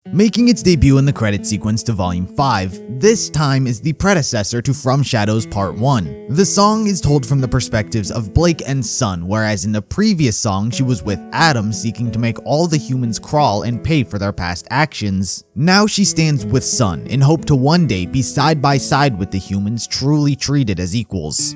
Making its debut in the credit sequence to Volume 5, this time is the predecessor to From Shadows Part 1. The song is told from the perspectives of Blake and Sun, whereas in the previous song she was with Adam seeking to make all the humans crawl and pay for their past actions. Now she stands with Sun in hope to one day be side by side with the humans, truly treated as equals.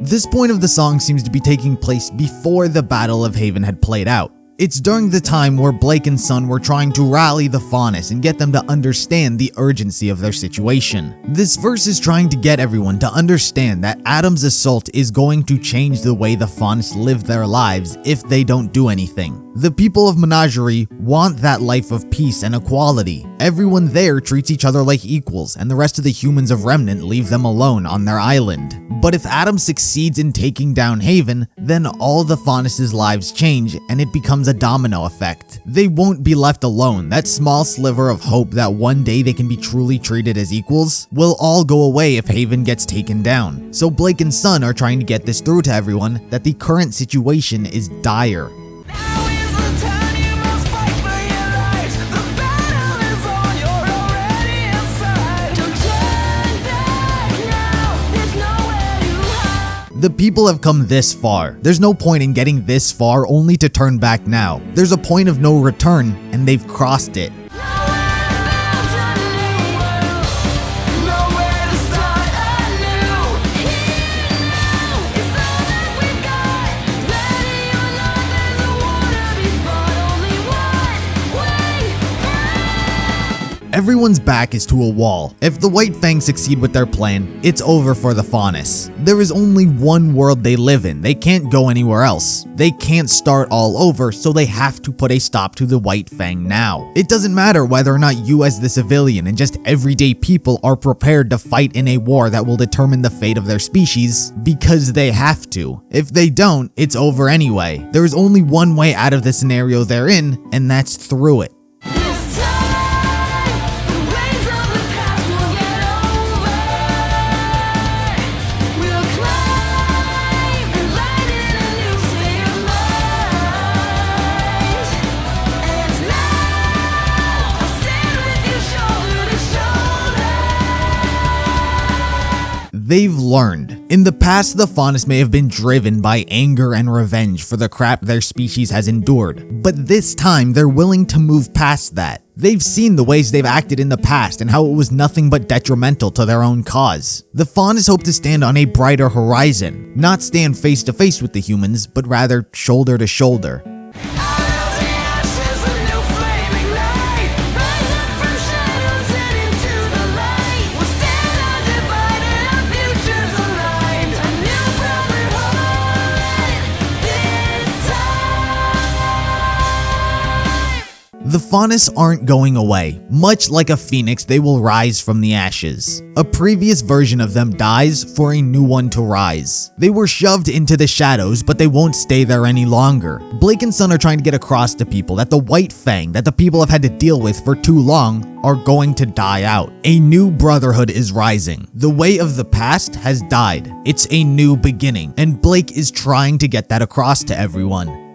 This point of the song seems to be taking place before the Battle of Haven had played out. It's during the time where Blake and Sun were trying to rally the faunus and get them to understand the urgency of their situation. This verse is trying to get everyone to understand that Adam's assault is going to change the way the faunus live their lives if they don't do anything. The people of Menagerie want that life of peace and equality. Everyone there treats each other like equals, and the rest of the humans of Remnant leave them alone on their island. But if Adam succeeds in taking down Haven, then all the faunus' lives change and it becomes a domino effect. They won't be left alone. That small sliver of hope that one day they can be truly treated as equals will all go away if Haven gets taken down. So Blake and Sun are trying to get this through to everyone that the current situation is dire. The people have come this far. There's no point in getting this far only to turn back now. There's a point of no return, and they've crossed it. Everyone's back is to a wall. If the White Fang succeed with their plan, it's over for the faunus. There is only one world they live in. They can't go anywhere else. They can't start all over, so they have to put a stop to the White Fang now. It doesn't matter whether or not you as the civilian and just everyday people are prepared to fight in a war that will determine the fate of their species, because they have to. If they don't, it's over anyway. There is only one way out of the scenario they're in, and that's through it. They've learned. In the past, the faunus may have been driven by anger and revenge for the crap their species has endured, but this time they're willing to move past that. They've seen the ways they've acted in the past and how it was nothing but detrimental to their own cause. The faunus hope to stand on a brighter horizon, not stand face to face with the humans, but rather shoulder to shoulder. The faunus aren't going away. Much like a phoenix, they will rise from the ashes. A previous version of them dies for a new one to rise. They were shoved into the shadows, but they won't stay there any longer. Blake and Sun are trying to get across to people that the White Fang that the people have had to deal with for too long are going to die out. A new brotherhood is rising. The way of the past has died. It's a new beginning, and Blake is trying to get that across to everyone.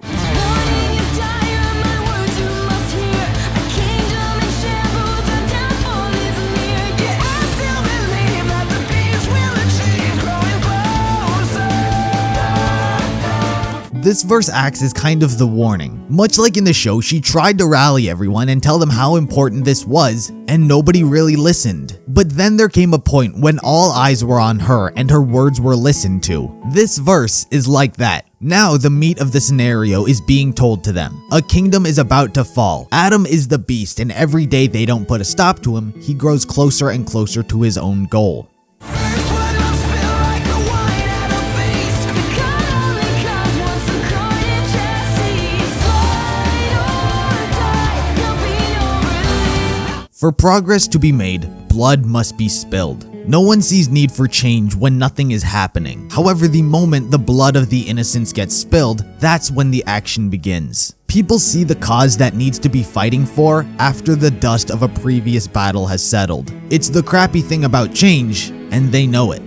This verse acts as kind of the warning. Much like in the show, she tried to rally everyone and tell them how important this was, and nobody really listened. But then there came a point when all eyes were on her and her words were listened to. This verse is like that. Now the meat of the scenario is being told to them. A kingdom is about to fall. Adam is the beast, and every day they don't put a stop to him, he grows closer and closer to his own goal. For progress to be made, blood must be spilled. No one sees need for change when nothing is happening. However, the moment the blood of the innocents gets spilled, that's when the action begins. People see the cause that needs to be fighting for after the dust of a previous battle has settled. It's the crappy thing about change, and they know it.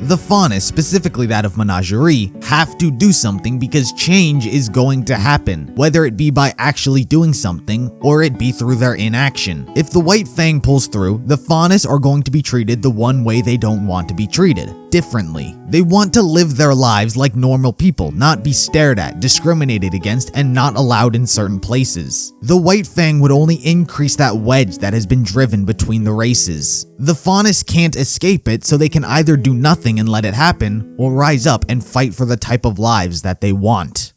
The faunus, specifically that of Menagerie, have to do something because change is going to happen, whether it be by actually doing something or it be through their inaction. If the White Fang pulls through, the faunus are going to be treated the one way they don't want to be treated. Differently. They want to live their lives like normal people, not be stared at, discriminated against, and not allowed in certain places. The White Fang would only increase that wedge that has been driven between the races. The faunus can't escape it, so they can either do nothing and let it happen, or rise up and fight for the type of lives that they want.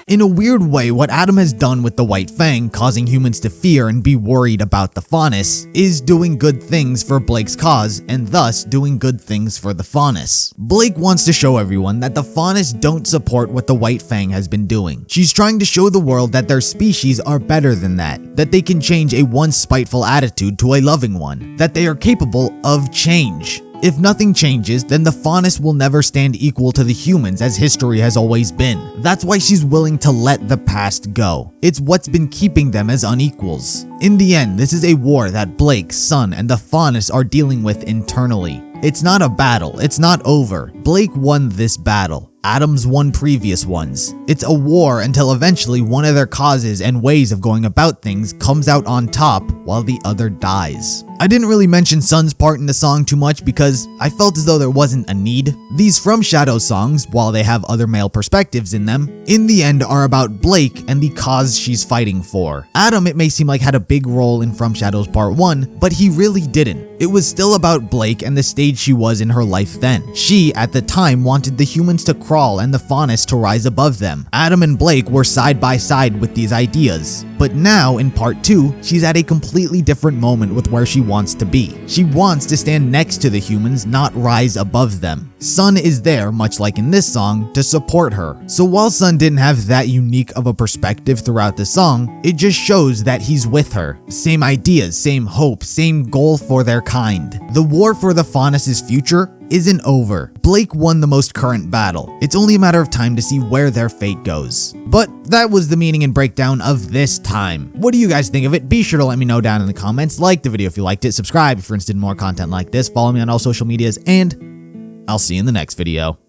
In a weird way, what Adam has done with the White Fang, causing humans to fear and be worried about the faunus, is doing good things for Blake's cause, and thus doing good things for the faunus. Blake wants to show everyone that the faunus don't support what the White Fang has been doing. She's trying to show the world that their species are better than that they can change a once spiteful attitude to a loving one, that they are capable of change. If nothing changes, then the faunus will never stand equal to the humans as history has always been. That's why she's willing to let the past go. It's what's been keeping them as unequals. In the end, this is a war that Blake, Sun, and the faunus are dealing with internally. It's not a battle, it's not over. Blake won this battle. Adam's won previous ones. It's a war until eventually one of their causes and ways of going about things comes out on top while the other dies. I didn't really mention Sun's part in the song too much because I felt as though there wasn't a need. These From Shadows songs, while they have other male perspectives in them, in the end are about Blake and the cause she's fighting for. Adam, it may seem like, had a big role in From Shadows Part 1, but he really didn't. It was still about Blake and the stage she was in her life then. She, at the time, wanted the humans to crawl and the faunus to rise above them. Adam and Blake were side by side with these ideas. But now, in Part 2, she's at a completely different moment with where she wants to be. She wants to stand next to the humans, not rise above them. Sun is there, much like in this song, to support her. So while Sun didn't have that unique of a perspective throughout the song, it just shows that he's with her. Same ideas, same hope, same goal for their kind. The war for the faunus's future isn't over. Blake won the most current battle. It's only a matter of time to see where their fate goes. But that was the meaning and breakdown of this time. What do you guys think of it? Be sure to let me know down in the comments. Like the video if you liked it, subscribe if you're interested in more content like this, follow me on all social medias, and I'll see you in the next video.